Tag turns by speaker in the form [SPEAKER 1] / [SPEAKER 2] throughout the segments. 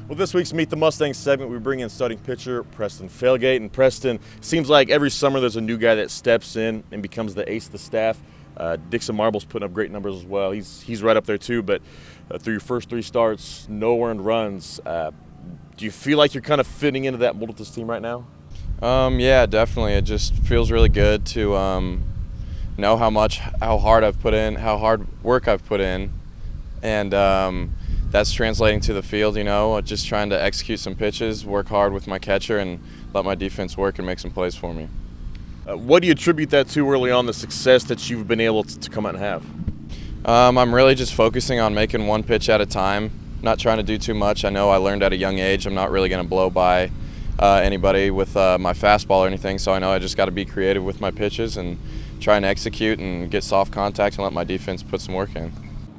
[SPEAKER 1] Well, this week's Meet the Mustangs segment, we bring in starting pitcher Preston Felgate. And Preston, seems like every summer there's a new guy that steps in and becomes the ace of the staff. Dixon Marble's putting up great numbers as well. He's right up there too, but through your first 3 starts, no earned runs. Do you feel like you're kind of fitting into that mold with this team right now?
[SPEAKER 2] Yeah, definitely. It just feels really good to know how hard work I've put in, and that's translating to the field. Just trying to execute some pitches, work hard with my catcher, and let my defense work and make some plays for me.
[SPEAKER 1] What do you attribute that to early on, the success that you've been able to come out and have?
[SPEAKER 2] I'm really just focusing on making one pitch at a time, not trying to do too much. I know I learned at a young age I'm not really going to blow by anybody with my fastball or anything, so I know I just got to be creative with my pitches and try and execute and get soft contact and let my defense put some work in.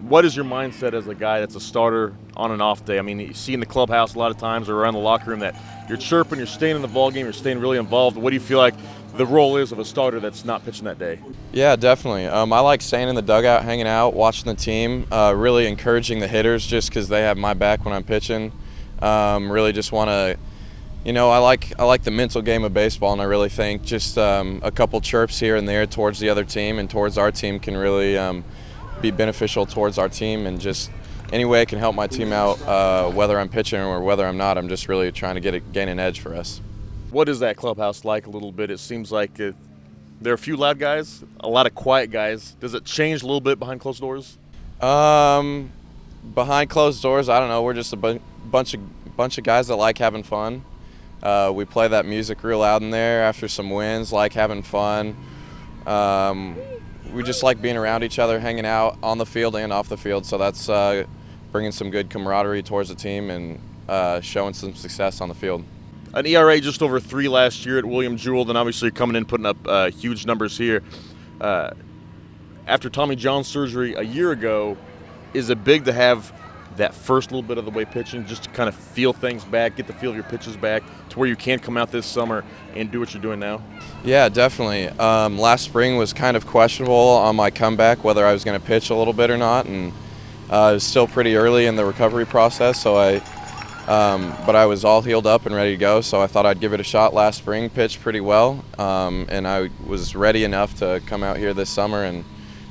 [SPEAKER 1] What is your mindset as a guy that's a starter on an off day? I mean, you see in the clubhouse a lot of times or around the locker room that you're chirping, you're staying in the ball game, you're staying really involved. What do you feel like the role is of a starter that's not pitching that day?
[SPEAKER 2] Yeah, definitely. I like staying in the dugout, hanging out, watching the team, really encouraging the hitters just because they have my back when I'm pitching. Really just want to, I like the mental game of baseball, and I really think just a couple chirps here and there towards the other team and towards our team can really be beneficial towards our team, and just any way I can help my team out, whether I'm pitching or whether I'm not. I'm just really trying to gain an edge for us.
[SPEAKER 1] What is that clubhouse like a little bit? It seems like there are a few loud guys, a lot of quiet guys. Does it change a little bit behind closed doors?
[SPEAKER 2] Behind closed doors, I don't know. We're just a bunch of guys that like having fun. We play that music real loud in there after some wins, like having fun. We just like being around each other, hanging out on the field and off the field. So that's bringing some good camaraderie towards the team and showing some success on the field.
[SPEAKER 1] An ERA just over 3 last year at William Jewell, then obviously coming in putting up huge numbers here. After Tommy John surgery a year ago, is it big to have that first little bit of the way pitching, just to kind of feel things back, get the feel of your pitches back, to where you can come out this summer and do what you're doing now?
[SPEAKER 2] Yeah, definitely. Last spring was kind of questionable on my comeback, whether I was going to pitch a little bit or not, and it was still pretty early in the recovery process, so but I was all healed up and ready to go, so I thought I'd give it a shot last spring, pitched pretty well, and I was ready enough to come out here this summer and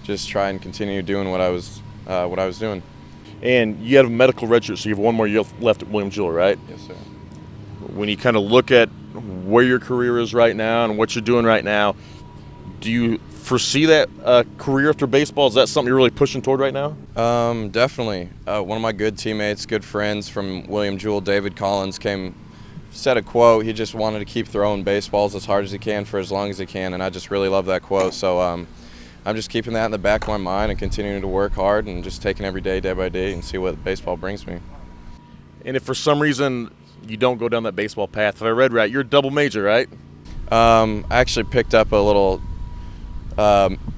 [SPEAKER 2] just try and continue doing what I was doing.
[SPEAKER 1] And you have a medical redshirt, so you have 1 more year left at William Jewell, right?
[SPEAKER 2] Yes, sir.
[SPEAKER 1] When you kind of look at where your career is right now and what you're doing right now, do you foresee that career after baseball? Is that something you're really pushing toward right now?
[SPEAKER 2] Definitely. One of my good teammates, good friends from William Jewell, David Collins, said a quote. He just wanted to keep throwing baseballs as hard as he can for as long as he can, and I just really love that quote. So I'm just keeping that in the back of my mind and continuing to work hard and just taking every day, day by day, and see what baseball brings me.
[SPEAKER 1] And if for some reason you don't go down that baseball path, if I read right, you're a double major, right?
[SPEAKER 2] I actually picked up a little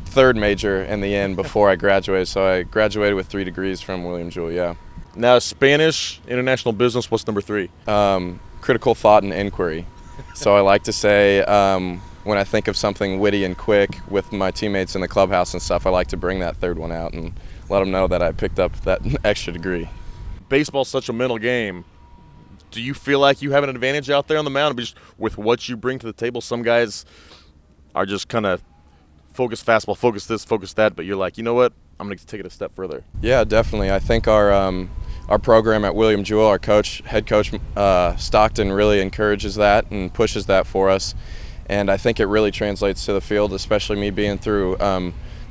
[SPEAKER 2] third major in the end before I graduated, so I graduated with 3 degrees from William Jewell, yeah.
[SPEAKER 1] Now, Spanish, international business, what's number 3?
[SPEAKER 2] Critical thought and inquiry. So I like to say, when I think of something witty and quick with my teammates in the clubhouse and stuff, I like to bring that third one out and let them know that I picked up that extra degree.
[SPEAKER 1] Baseball's such a mental game. Do you feel like you have an advantage out there on the mound just with what you bring to the table? Some guys are just kind of focus fastball, focus this, focus that, but you're like, you know what? I'm going to take it a step further.
[SPEAKER 2] Yeah, definitely. I think our program at William Jewell, our head coach Stockton, really encourages that and pushes that for us. And I think it really translates to the field, especially me being through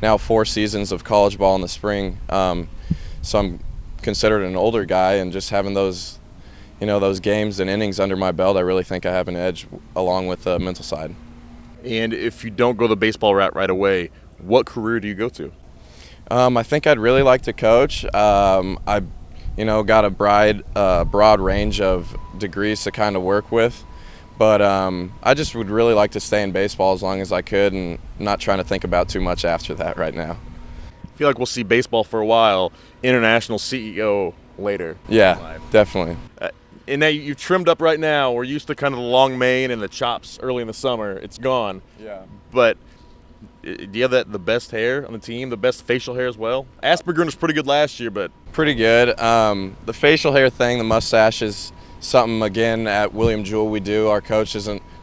[SPEAKER 2] now 4 seasons of college ball in the spring. So I'm considered an older guy, and just having those games and innings under my belt, I really think I have an edge along with the mental side.
[SPEAKER 1] And if you don't go the baseball route right away, what career do you go to?
[SPEAKER 2] I think I'd really like to coach. I got a broad range of degrees to kind of work with. But I just would really like to stay in baseball as long as I could, and not trying to think about too much after that right now.
[SPEAKER 1] I feel like we'll see baseball for a while, international CEO later.
[SPEAKER 2] Yeah, definitely.
[SPEAKER 1] And now you've trimmed up right now. We're used to kind of the long mane and the chops early in the summer. It's gone.
[SPEAKER 2] Yeah.
[SPEAKER 1] But do you have the best hair on the team, the best facial hair as well? Asperger was pretty good last year, but
[SPEAKER 2] pretty good. The facial hair thing, the mustache is something, again, at William Jewell we do. Our coach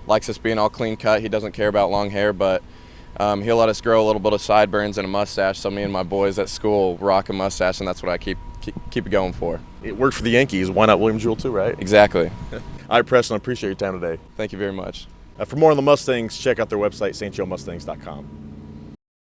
[SPEAKER 2] likes us being all clean cut. He doesn't care about long hair, but he'll let us grow a little bit of sideburns and a mustache. So me and my boys at school rock a mustache, and that's what I keep it going for.
[SPEAKER 1] It worked for the Yankees. Why not William Jewell too, right?
[SPEAKER 2] Exactly.
[SPEAKER 1] All right, Preston, I appreciate your time today.
[SPEAKER 2] Thank you very much.
[SPEAKER 1] For more on the Mustangs, check out their website, stjoemustangs.com.